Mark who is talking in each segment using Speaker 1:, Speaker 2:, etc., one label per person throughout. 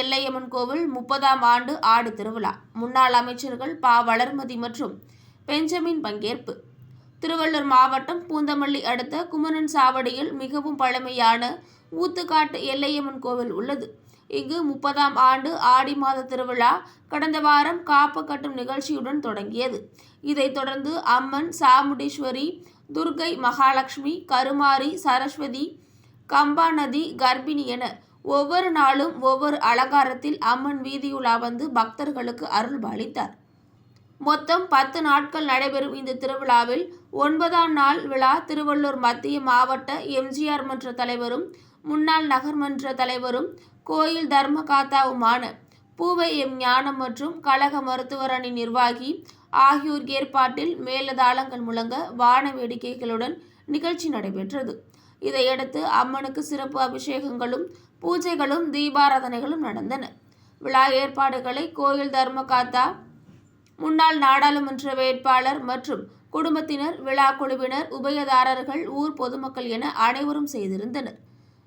Speaker 1: எல்லையம்மன் கோவில் 30ஆம் ஆண்டு ஆடி திருவிழா. முன்னாள் அமைச்சர்கள் ப. வளர்மதி மற்றும் பெஞ்சமின் பங்கேற்பு. திருவள்ளூர் மாவட்டம் பூந்தமல்லி அடுத்த குமரன் சாவடியில் மிகவும் பழமையான ஊத்துக்காட்டு எல்லையம்மன் கோவில் உள்ளது. இங்கு 30ஆம் ஆண்டு ஆடி மாத திருவிழா கடந்த வாரம் காப்பு கட்டும் நிகழ்ச்சியுடன் தொடங்கியது. இதைத் தொடர்ந்து அம்மன், சாமுண்டீஸ்வரி, துர்க்கை, மகாலட்சுமி, கருமாரி, சரஸ்வதி, கம்பாநதி, கர்ப்பிணி என ஒவ்வொரு நாளும் ஒவ்வொரு அலங்காரத்தில் அம்மன் வீதியுலா வந்து பக்தர்களுக்கு அருள் பாலித்தார். மொத்தம் 10 நாட்கள் நடைபெறும் இந்த திருவிழாவில் 9ஆம் நாள் விழா திருவள்ளூர் மத்திய மாவட்ட எம்.ஜி.ஆர். மன்ற தலைவரும் முன்னாள் நகர்மன்ற தலைவரும் கோயில் தர்மகாத்தாவுமான பூவை எம். ஞானம் மற்றும் கழக மருத்துவர் அணி நிர்வாகி ஆகியோர் ஏற்பாட்டில் மேளதாளங்கள் முழங்க வான வேடிக்கைகளுடன் நிகழ்ச்சி நடைபெற்றது. இதையடுத்து அம்மனுக்கு சிறப்பு அபிஷேகங்களும் பூஜைகளும் தீபாராதனைகளும் நடந்தன. விழா ஏற்பாடுகளை கோயில் தர்மகாத்தா, முன்னாள் நாடாளுமன்ற வேட்பாளர் மற்றும் குடும்பத்தினர், விழா குழுவினர், உபயதாரர்கள், ஊர் பொதுமக்கள் என அனைவரும் செய்திருந்தனர்.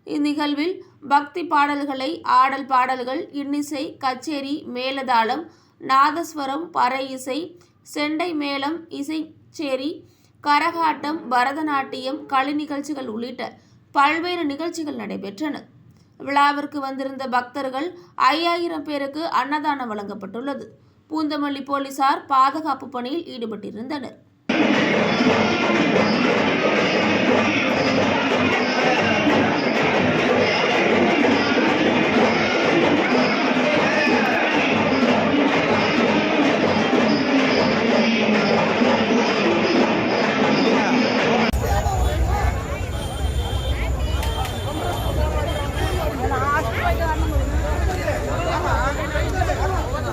Speaker 1: இந்நிகழ்வில் பக்தி பாடல்களை, ஆடல் பாடல்கள், இன்னிசை, கச்சேரி, மேளதாளம், நாதஸ்வரம், பறை இசை, செண்டை மேளம், இசைச்சேரி, கரகாட்டம், பரதநாட்டியம், கலை நிகழ்ச்சிகள் உள்ளிட்ட பல்வேறு நிகழ்ச்சிகள் நடைபெற்றன. விழாவிற்கு வந்திருந்த பக்தர்கள் 5000 பேருக்கு அன்னதானம் வழங்கப்பட்டுள்ளது. பூந்தமல்லி போலீசார் பாதுகாப்பு பணியில் ஈடுபட்டிருந்தனர்.